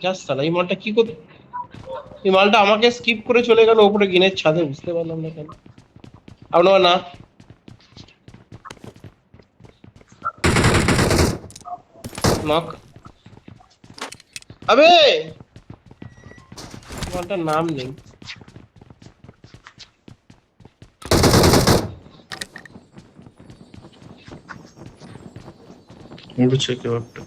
Just সালা এই মালটা কি করতে, এই মালটা আমাকে স্কিপ করে চলে গেল ওপরে গিনের ছাদে, বুঝতে পারলাম না কেন। আপনার না নক, আবে মালটার নাম নেই। উড়ছে কেউ একটা।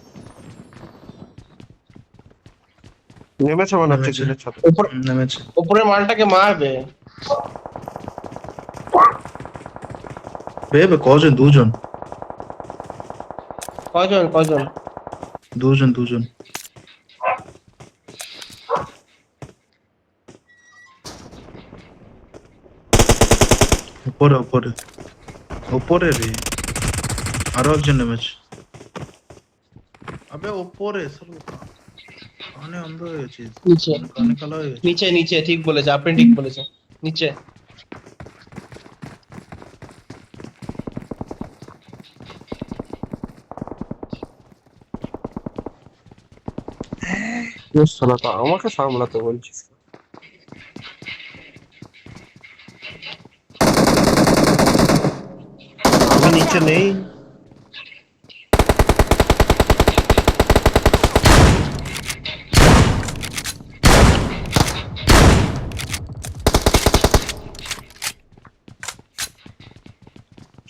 নেমেছে মনে হচ্ছে নেমেছে। দিনের ছাদে। উপরে, নেমেছে। উপরে মালটাকে মারবে। বেবে কজন? দুজন। কজন কজন? দুজন দুজন। উপরে উপরে উপরে রে। আরো একজন নেমেছে। আবে উপরে সব। কানে অন্ধ হয়ে গেছিস? নিচে, কানে কালো হয়ে গেছে। নিচে নিচে ঠিক বলেছে, আপনি ঠিক বলেছেন, নিচে। বেশ শালা, তা আমাকে সামলাতে বলছিস? আমি Watch নিচে out! নেই।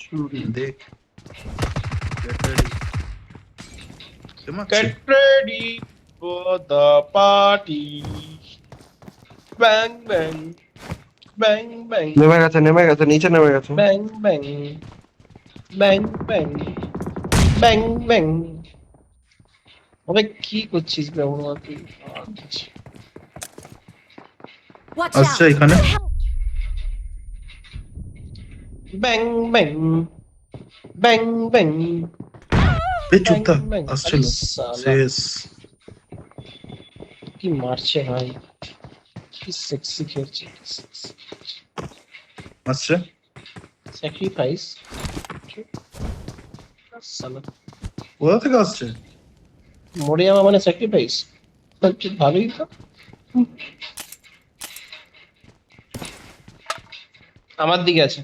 চুরি। দেখ। Get ready. কে মারছে? Get ready for the party. Bang bang, bang bang, নেমে গেছে, নেমে গেছে, নিচে নেমে গেছে। bang bang, bang bang, bang bang. আবে কি করছিস ব্যবহার তুই? Watch আসছে out! এখানে। ব্যাং ব্যাং, ব্যাং ব্যাং, এই চুপ ব্যাং থাক। ব্যাং। আরে আসছিল। সালা শেষ। কি মারছে ভাই, কি সেক্সি খেলছে, কি সেক্সি আসছে। স্যাক্রিফাইস। সালা কোথা থেকে আসছে? মরে যাওয়া মানে স্যাক্রিফাইস, ভালোই তো। আমার দিকে আছে।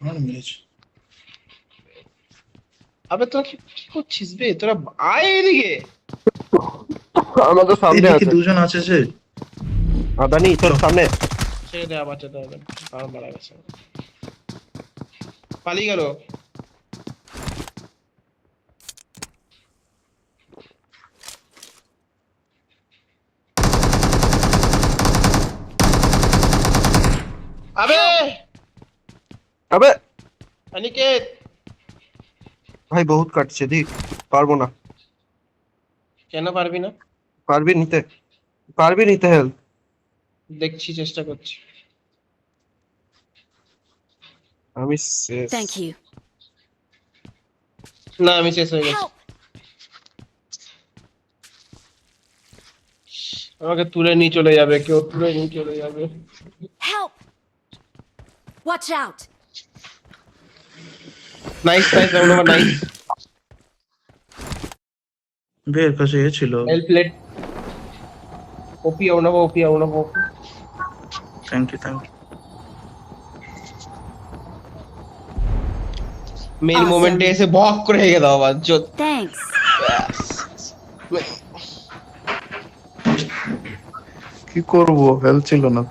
আমার মেরেছে। আবে তোরা কি কি করছিস বে তোরা, আয় এদিকে। আমাদের সামনে এইদিকে আছে। দুজন আছে যে। আদানি চ। তোর সামনে। ছেড়ে দে, আবার যেতে হবে, আর মারা গেছে, পালিয়ে গেল। আবে Help! আবে অনিকেত, ভাই বহুত কাটছে, দিক পারবো না। কেন পারবি না? পারবি নিতে, পারবি নিতে হেল্প। দেখছি, চেষ্টা করছি। আমি শেষ। Thank you. না আমি শেষ হয়ে গেছি, Help! আমাকে তুলে নিয়ে চলে যাবে, কেউ তুলে নিয়ে চলে যাবে। Help! Watch out! Nice nice round, nice. বের কাছে এ ছিল। হেল্প লেট, ওপি অনব, ওপি অনব। Thank you thank you. Man Awesome. মোমেন্টে এসে বক করে হেগে দাও আবার Thanks. কি করবো, হেল্প ছিল না।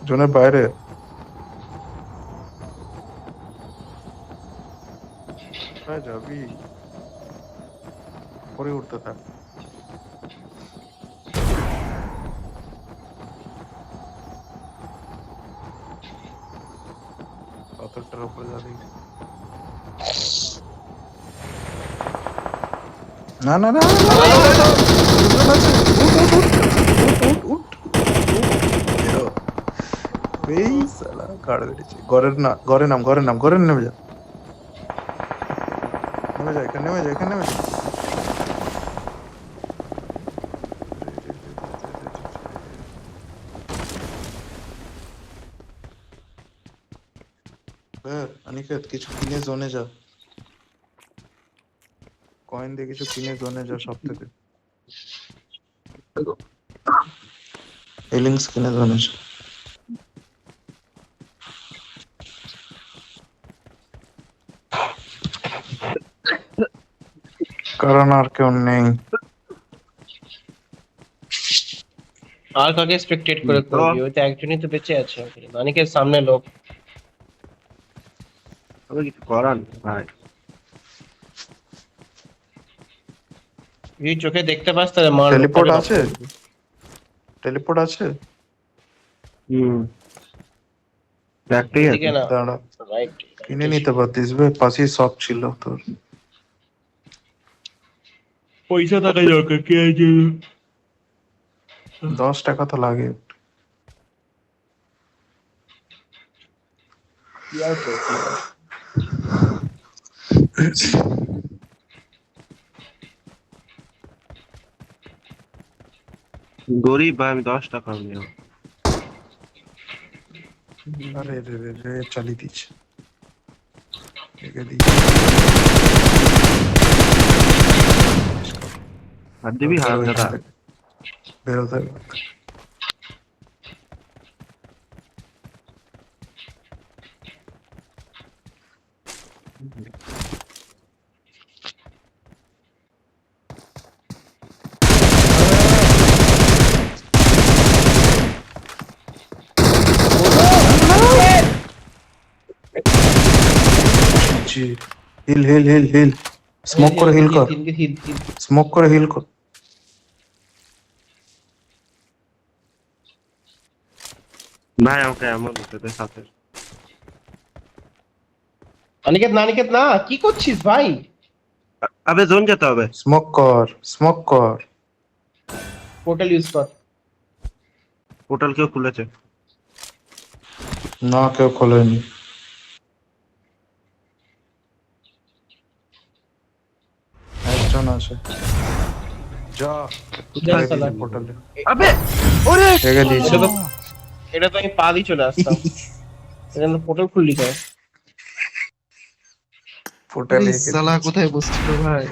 জনের বাইরে। কোথায় যাবি? পরে উঠতে থাক। পাথরটার উপরে যাবি? না না না না, না, না, না, না, দুজন আছে। উঠ, উঠ, উঠ, উঠ, উঠ, উঠ, বেরো। এই শালা কাড় বেড়েছে। ঘরের না, ঘরে নাম, ঘরে নাম, ঘরে নেমে যা। নেমে যা, এখানে নেমে যা, এখানে নেমে যা। রে, রে, রে, রে, রে, রে, রে, রে। অনিকেত কিছু কিনে জোনে যা। কয়েন দিয়ে কিছু কিনে জোনে যা সব থেকে এলিংস কিনে জোনে যা। কারণ আর কেউ নেই। আর কাকে স্পেক্টেট করে করবি? ওই তো একজনই তো বেঁচে আছে। মানিকের সামনে লোক। তবে কিছু করার নেই ভাই। যদি চোখে দেখতে পাস তাহলে মার। টেলিপোর্ট লোকটাকে আছে? knock করবি। টেলিপোর্ট আছে? একটাই আছে। এদিকে না, দাঁড়া, রাইট। কিনে নিতে পারতিস বে, পাশেই শপ ছিল তোর। পয়সা থাকা দরকার, কি আছে? 10 টাকা তো লাগে। কি আর করবি? গরিব ভাই, আমি 10 টাকা নিয়ে। আরে রে রে রে, চালিয়ে দিচ্ছে। রেখে দিচ্ছে। আর দিবি হারাম দাদা। বেরোতে জি। Heal heal heal heal, smoke করে হিল কর, হিল। স্মোক করে হিল কর। ভাই আমাকে এমন দিতে দে সাথে। অনিকেত না, অনিকেত না, কি করছিস ভাই? আবে জোন যেতে হবে। স্মোক কর, স্মোক কর। পোর্টাল ইউজ কর। পোর্টাল কেউ খুলেছে। না, কেউ খোলেনি। একজন আছে, যা যা শালা। পোর্টালে আবে ওরে রেখে দিয়েছে। এটা তো আমি পা দিয়ে চলে আসতাম। এখানে পোর্টাল খুললি কেন? পোর্টালে সালা কোথায় বসছিল ভাই?